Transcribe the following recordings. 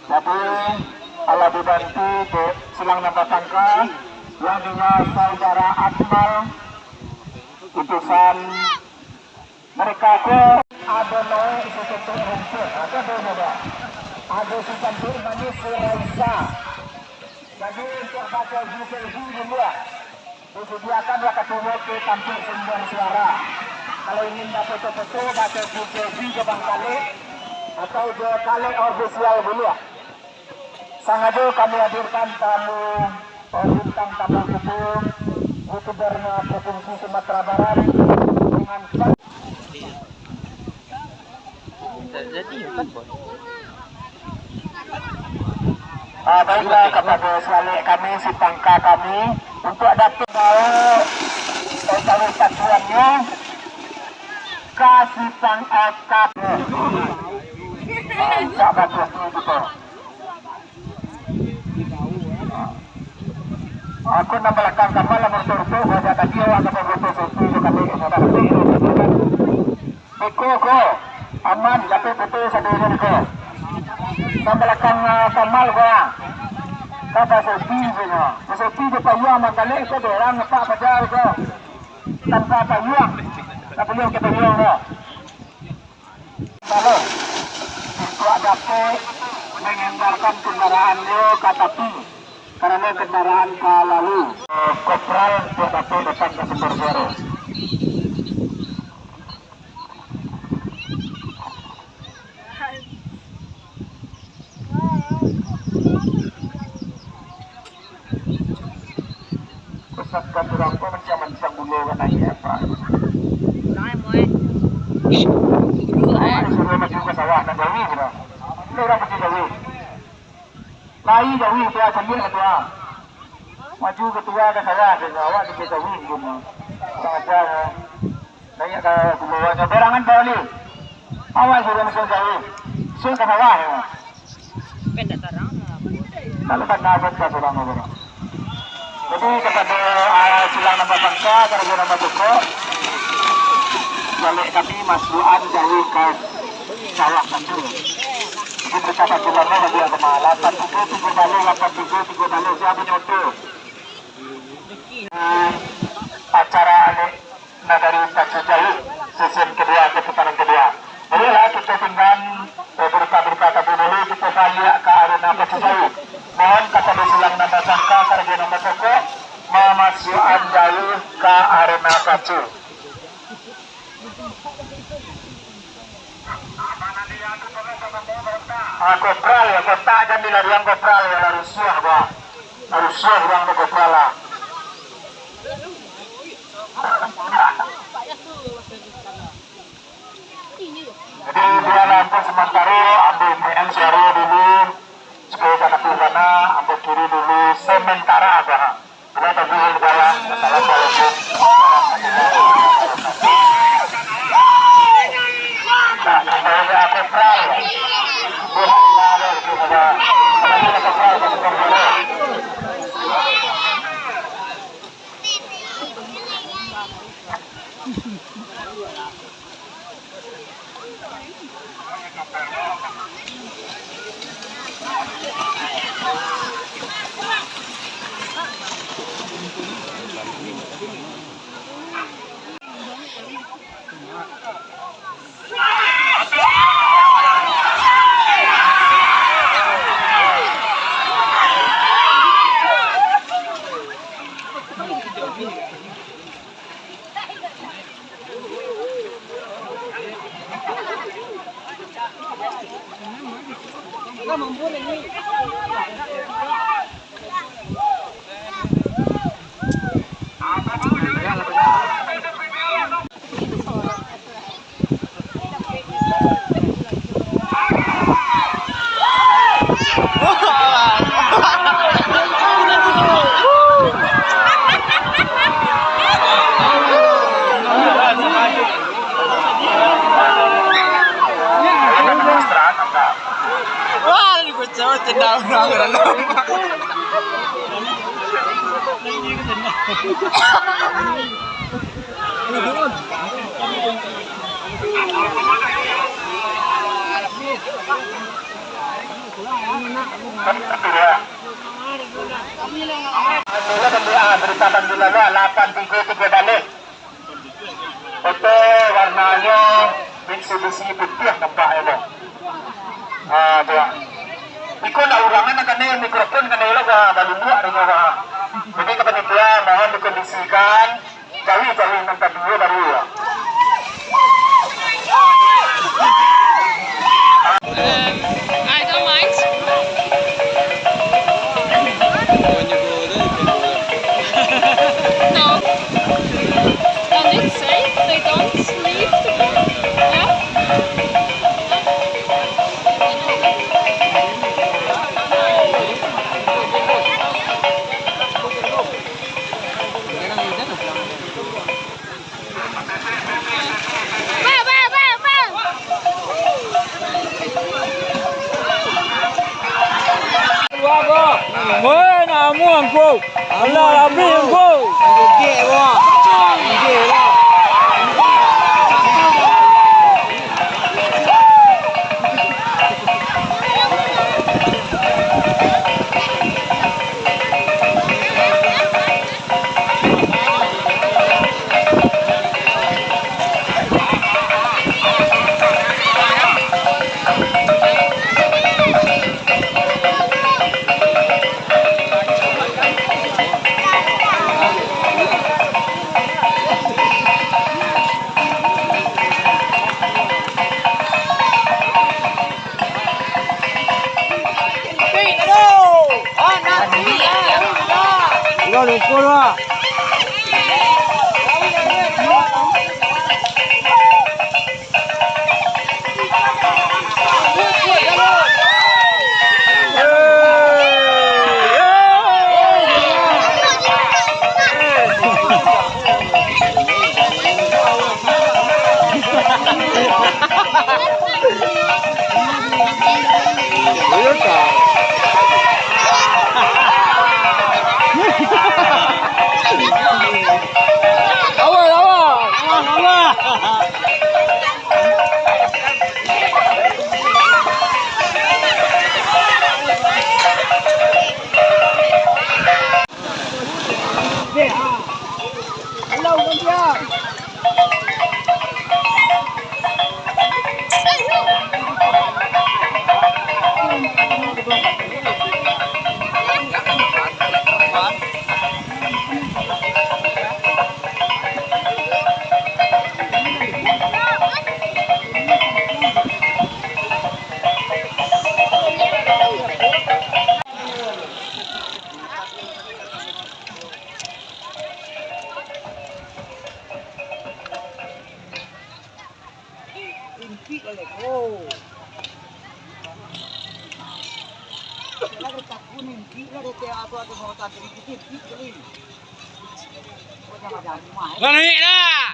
Jadi Allah dibantu silang nambah tangka yang dengan saudara Akmal utusan mereka ke ada naik sesuatu rumput ada beda ada sesuatu manis Raisa. Jadi untuk baca selfie dulu disediakan waktu ke tampil sumber suara. Kalau ingin dapat foto baca selfie ke Bang Kale atau ke Kale official dulu ya. Sengaja kami hadirkan tamu bintang tamu gedung Gubernur Provinsi Sumatera Barat dengan baiklah kepada sekali kami si tangka kami untuk dapat tahu satuannya kasih tangka tak bagus itu. Aku nak belakang kapal lah berturut-turut wajah tadi awak nak berturut-turut juga kami Iko aman tapi betul sendiri ko. Sa belakang kamal ko kata sepi punya. Sepi tu payung mangkalik ko orang pak bajar ko. Tanpa payung. Tak boleh kita payung ko. Kalau untuk dapat mengendarkan kendaraan dia ke tepi karena kendaraan ke lalu kopral dapat datang ke sumber suara. Kusapkan orang ko mencam bulu kan aja pak. Suruh maju ke sawah dan jauhi bro. Ini orang pergi jauhi. Lari jauhi tua sambil ketua. Maju ketua ke sawah ke sawah di jauhi gitu. Sengaja banyak ke buluannya berangan balik. Awal suruh masuk jauhi. Suruh ke sawah ya. Pendak tarang. Kalau kan nafas ke surang bro. Jadi kepada silang nama bangsa karena nama buku. Balik kami masduan jauh ke sawah satu. Jadi berkata bulannya bagi agama 8 balik siapa nyoto. Acara nagari Pacu Jauh season kedua ke putaran kedua. Bolehlah kita tinggal berita-berita tabu dulu kita balik ke arena Pacu Jauh. Mohon kata silang nama sangka karena nama pokok memasduan jauh ke arena Pacu. Kopral ya, kota aja di larian kopral ya, harus suah ruang kopral lah. Jadi dia lampu sementara ambil PN suara dulu supaya kata pilana ambil kiri dulu sementara aja. Bila tadi di dalam assalamualaikum. Nah, saya kopral ya. berita tanggal 833 balik. Foto warnanya Mitsubishi putih nampak ya loh. Dia. Iko na urangan na kanil mikrofon kanila ba balundu ada ba. Jadi kepentingan mohon dikondisikan jauh-jauh ng tabiyo baru ya. I don't mind. No. And it's safe. They don't leave the yeah. Mới mua hàng cô, là bị hàng cô, ghê quá, ghê quá. Được cô đó. Lani dah.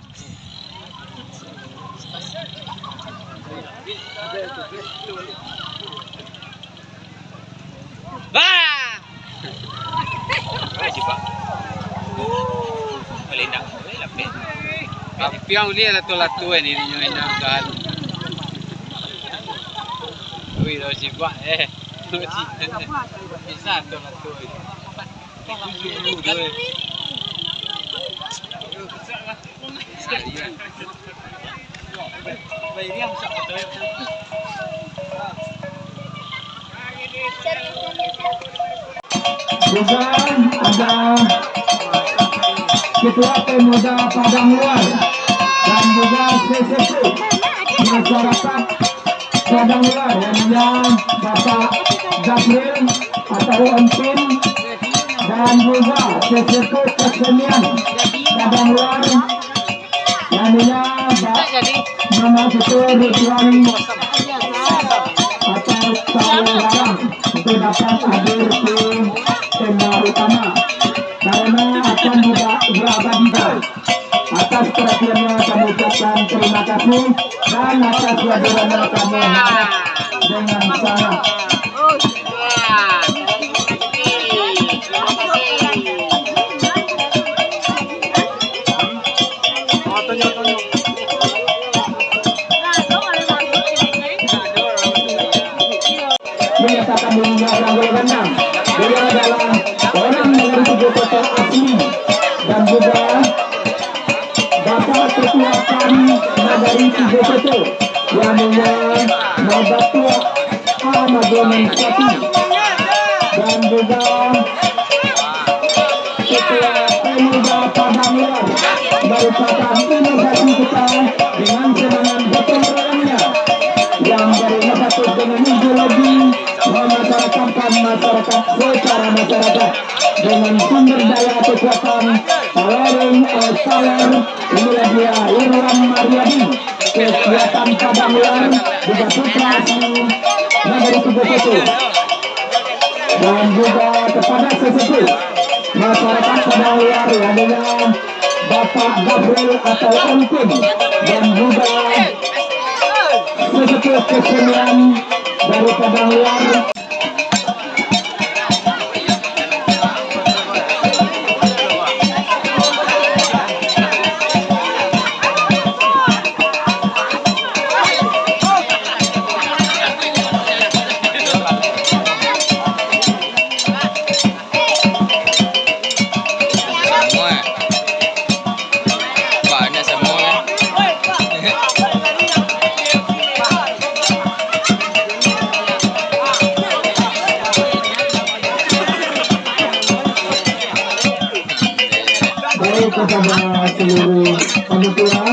Bah. Boleh nak, boleh lapis. Tapi yang dia latu-latu ni dia nak kan. Ui, dah sibuk Bisa latu-latu. Juga ada Ketua Pemuda Padang Luar dan juga CCC masyarakat Padang Luar yang Bapak Zakril atau Empin dan juga CCC Kesenian Padang Luar yang Mama Ketua Ridwan atau Saudara untuk dapat hadir di tema utama karena akan beragam atas perhatiannya kami ucapkan terima kasih dan atas kehadirannya kami dengan sangat Menyatakan dirinya orang golongan 6. Dia adalah orang dengan 7 foto asli dan juga Bapak Ketua kami Nagari 3 foto yang Nabatua Ahmadomen Sati dan juga Ketua Pemuda Padang Luar merupakan inovasi kita dengan semangat gotong royongnya yang dari Nabatua dengan ideologi memasyarakatkan masyarakat secara masyarakat dengan sumber daya kekuatan Salarung Salar inilah dia Irwan Mariadi kegiatan Padang Luar juga putra asli Nagari 3 foto dan juga kepada sesepuh masyarakat Padang Luar yang dengan Bapak Gabriel atau Onkin dan juga sesepuh kesenian dari Padang Luar. Kepada seluruh panitia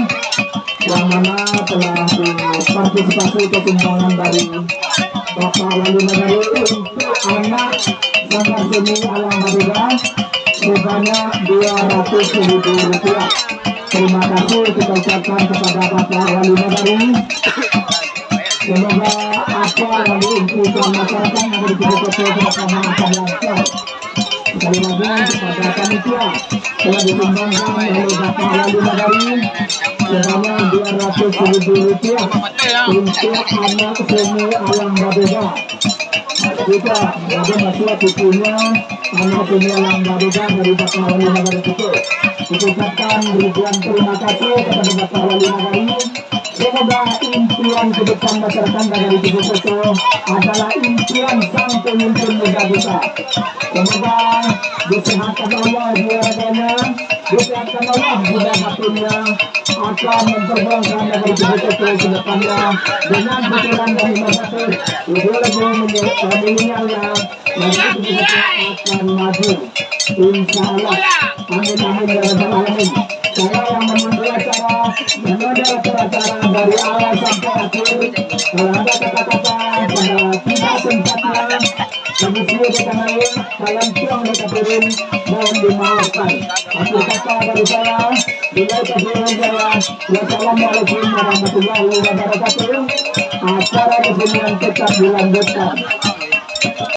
yang mana telah berpartisipasi ketumpangan dari Bapak Wali Nagari untuk anak Sanggar Seni Alam Madura sebanyak Rp200.000. Terima kasih kita ucapkan kepada Bapak Wali Nagari. Semoga apa yang diimpikan masyarakat yang betul-betul berkelanjutan. Sekali lagi kepada panitia telah ditumbangkan oleh Bapak Wali Nagari sebanyak Rp200.000 untuk anak seni Alam Madura. Kita ada masalah cucunya anak seni Alam Madura dari Bapak Wali Nagari itu. Ucapkan ribuan terima kasih kepada Bapak Wali Nagari. Semoga impian ke depan masyarakat Nagari 3 foto adalah impian sang pemimpin muda kita. Semoga disehatan Allah diarahnya, disehatan Allah mudah hatinya akan memperjuangkan Nagari 3 foto ke depannya dengan pikiran dari masyarakat. Ideologi milenialnya Nagari 3 foto akan maju. Insya Allah. Amin amin ya rabbal alamin. Saya yang memandu acara dari awal sampai akhir. Kalau ada kata-kata pada tidak tempatnya, kami siap dikenali dalam tiang mereka turun dan dimaafkan. Akhir kata dari saya, bila kasihan saya, wassalamualaikum warahmatullahi wabarakatuh. Acara kesenian tetap dilanjutkan.